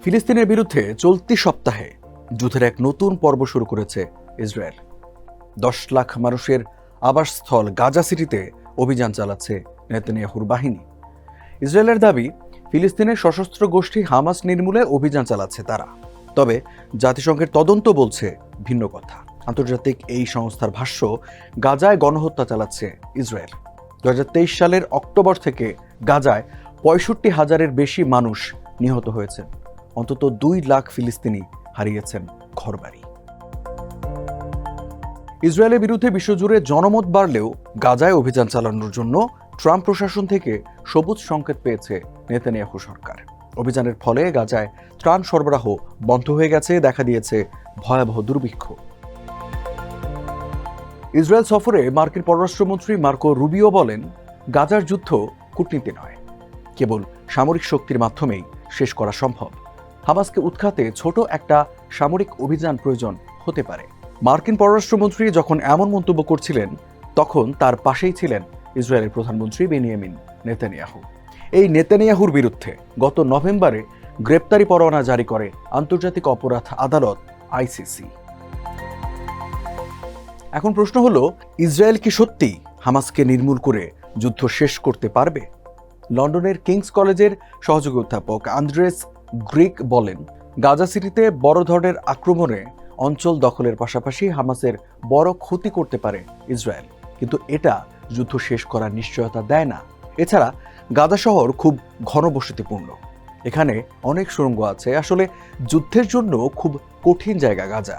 ফিলিস্তিনের বিরুদ্ধে চলতি সপ্তাহে যুদ্ধের এক নতুন পর্ব শুরু করেছে ইসরায়েল। 10 লাখ মানুষের আবাসস্থল গাজা সিটিতে অভিযান চালাচ্ছে নেতানিয়াহুর বাহিনী। ইসরায়েলের দাবি, ফিলিস্তিনের সশস্ত্র গোষ্ঠী হামাস নির্মূলে অভিযান চালাচ্ছে তারা। তবে জাতিসংঘের তদন্ত বলছে ভিন্ন কথা। আন্তর্জাতিক এই সংস্থার ভাষ্য, গাজায় গণহত্যা চালাচ্ছে ইসরায়েল। 2023 সালের অক্টোবর থেকে গাজায় 65,000-এর বেশি মানুষ নিহত হয়েছেন। অন্তত 2 লাখ ফিলিস্তিনি হারিয়েছেন ঘরবাড়ি। ইসরায়েলের বিরুদ্ধে বিশ্বজুড়ে জনমত বাড়লেও গাজায় অভিযান চালানোর জন্য ট্রাম্প প্রশাসন থেকে সবুজ সংকেত পেয়েছে নেতানিয়াহু সরকার। অভিযানের ফলে গাজায় ত্রাণ সরবরাহ বন্ধ হয়ে গেছে, দেখা দিয়েছে ভয়াবহ দুর্ভিক্ষ। ইসরায়েল সফরে মার্কিন পররাষ্ট্রমন্ত্রী মার্কো রুবিও বলেন, গাজার যুদ্ধ কূটনীতি নয়, কেবল সামরিক শক্তির মাধ্যমেই শেষ করা সম্ভব। হামাসকে উৎখাতে ছোট একটা সামরিক অভিযান প্রয়োজন হতে পারে। মার্কিন পররাষ্ট্রমন্ত্রী যখন এমন মন্তব্য করছিলেন, তখন তার পাশেই ছিলেন ইসরায়েলের প্রধানমন্ত্রী বেনিয়ামিন নেতানিয়াহু। এই নেতানিয়াহুর বিরুদ্ধে গত নভেম্বরে গ্রেপ্তারি পরোয়ানা জারি করে আন্তর্জাতিক অপরাধ আদালত আইসিসি। এখন প্রশ্ন হলো, ইসরায়েল কি সত্যি হামাসকে নির্মূল করে যুদ্ধ শেষ করতে পারবে? লন্ডনের কিংস কলেজের সহযোগী অধ্যাপক আন্দ্রেস গ্রিক বলেন, গাজা সিটিতে বড় ধরনের আক্রমণে অঞ্চল দখলের পাশাপাশি হামাসের বড় ক্ষতি করতে পারে ইসরায়েল, কিন্তু এটা যুদ্ধ শেষ করার নিশ্চয়তা দেয় না। এছাড়া গাজা শহর খুব ঘনবসতিপূর্ণ, এখানে অনেক সুড়ঙ্গ আছে। আসলে যুদ্ধের জন্য খুব কঠিন জায়গা গাজা।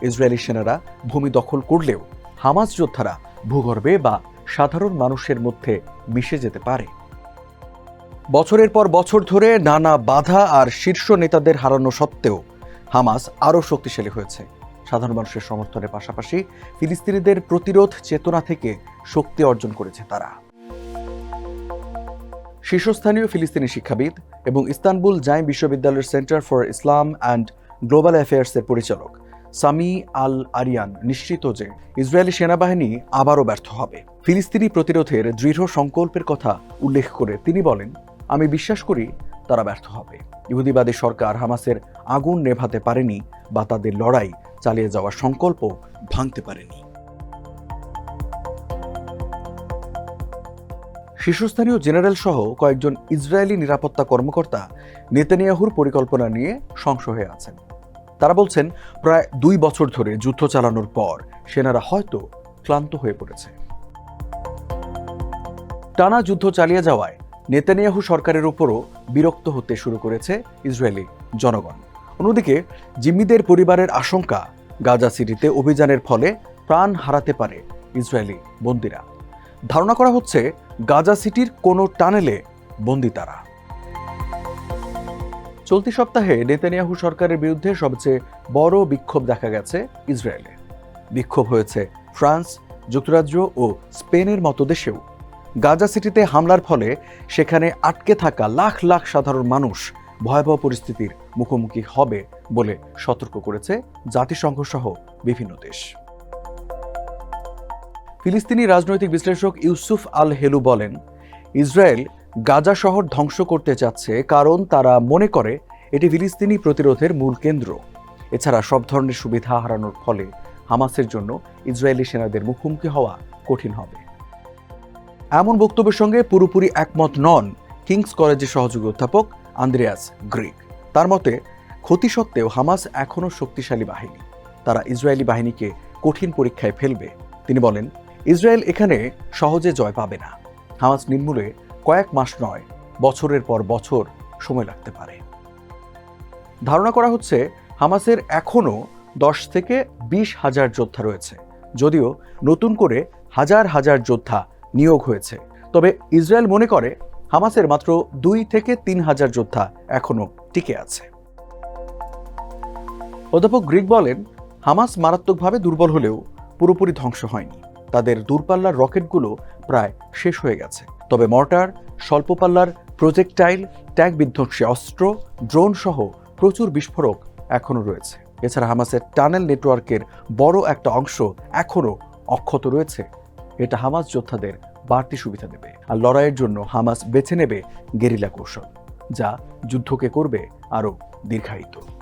ইসরায়েলি সেনারা ভূমি দখল করলেও হামাস যোদ্ধারা ভূগর্ভে বা সাধারণ মানুষের মধ্যে মিশে যেতে পারে। বছরের পর বছর ধরে নানা বাধা আর শীর্ষ নেতাদের হারানো সত্ত্বেও হামাস আরও শক্তিশালী হয়েছে। সাধারণ মানুষের সমর্থনের পাশাপাশি ফিলিস্তিনিদের প্রতিরোধ চেতনা থেকে শক্তি অর্জন করেছে তারা। শীর্ষস্থানীয় ফিলিস্তিনি শিক্ষাবিদ এবং ইস্তানবুল জাইম বিশ্ববিদ্যালয়ের centre for Islam and global অ্যাফেয়ার্সের পরিচালক সামি আল আরিয়ান নিশ্চিত যে ইসরায়েলি সেনাবাহিনী আবারও ব্যর্থ হবে। ফিলিস্তিনি প্রতিরোধের দৃঢ় সংকল্পের কথা উল্লেখ করে তিনি বলেন, আমি বিশ্বাস করি তারা ব্যর্থ হবে। ইহুদিবাদী সরকার হামাসের আগুন নেভাতে পারেনি বা তাদের লড়াই চালিয়ে যাওয়ার সংকল্প ভাঙতে পারেনি। শীর্ষস্থানীয় জেনারেল সহ কয়েকজন ইসরায়েলি নিরাপত্তা কর্মকর্তা নেতানিয়াহুর পরিকল্পনা নিয়ে সংশয় হয়ে আছেন। তারা বলছেন, প্রায় 2 বছর ধরে যুদ্ধ চালানোর পর সেনারা হয়তো ক্লান্ত হয়ে পড়েছে। টানা যুদ্ধ চালিয়ে যাওয়ায় নেতানিয়াহু সরকারের উপরও বিরক্ত হতে শুরু করেছে ইসরায়েলি জনগণ। অন্যদিকে জিম্মিদের পরিবারের আশঙ্কা, গাজা সিটিতে অভিযানের ফলে প্রাণ হারাতে পারে ইসরায়েলি বন্দীরা। ধারণা করা হচ্ছে গাজা সিটির কোনো টানেলে বন্দী তারা। চলতি সপ্তাহে নেতানিয়াহু সরকারের বিরুদ্ধে সবচেয়ে বড় বিক্ষোভ দেখা গেছে ইসরায়েলে। বিক্ষোভ হয়েছে ফ্রান্স, যুক্তরাজ্য ও স্পেনের মতো দেশেও। গাজা সিটিতে হামলার ফলে সেখানে আটকে থাকা লাখ লাখ সাধারণ মানুষ ভয়াবহ পরিস্থিতির মুখোমুখি হবে বলে সতর্ক করেছে জাতিসংঘ সহ বিভিন্ন দেশ। ফিলিস্তিনি রাজনৈতিক বিশ্লেষক ইউসুফ আল হেলু বলেন, ইসরায়েল গাজা শহর ধ্বংস করতে চাচ্ছে কারণ তারা মনে করে এটি ফিলিস্তিনি প্রতিরোধের মূল কেন্দ্র। এছাড়া সব ধরনের সুবিধা হারানোর ফলে হামাসের জন্য ইসরায়েলি সেনাদের মুখোমুখি হওয়া কঠিন হবে। এমন বক্তব্যের সঙ্গে পুরোপুরি একমত নন কিংস কলেজের সহযোগী অধ্যাপক আন্দ্রেয়াস গ্রিক। তার মতে, ক্ষতি সত্ত্বেও হামাস এখনও শক্তিশালী বাহিনী, তারা ইসরায়েলি বাহিনীকে কঠিন পরীক্ষায় ফেলবে। তিনি বলেন, ইসরায়েল এখানে সহজে জয় পাবে না। হামাস নির্মূলে কয়েক মাস নয়, বছরের পর বছর সময় লাগতে পারে। ধারণা করা হচ্ছে হামাসের এখনও 10 থেকে 20 হাজার যোদ্ধা রয়েছে, যদিও নতুন করে হাজার হাজার যোদ্ধা নিয়োগ হয়েছে। তবে ইসরায়েল মনে করে হামাসের মাত্র 2 থেকে 3 হাজার যোদ্ধা এখনও টিকে আছে। অধ্যাপক গ্রিক বলেন, হামাস মারাত্মকভাবে দুর্বল হলেও পুরোপুরি ধ্বংস হয়নি। তাদের দূরপাল্লার রকেটগুলো প্রায় শেষ হয়ে গেছে। তবে মর্টার, স্বল্পপাল্লার প্রজেক্টাইল, ট্যাঙ্ক বিধ্বংসী অস্ত্র, ড্রোন সহ প্রচুর বিস্ফোরক এখনও রয়েছে। এছাড়া হামাসের টানেল নেটওয়ার্কের বড় একটা অংশ এখনও অক্ষত রয়েছে। এটা হামাস যোদ্ধাদের বাড়তি সুবিধা দেবে। আর লড়াইয়ের জন্য হামাস বেছে নেবে গেরিলা কৌশল, যা যুদ্ধকে করবে আরও দীর্ঘায়িত।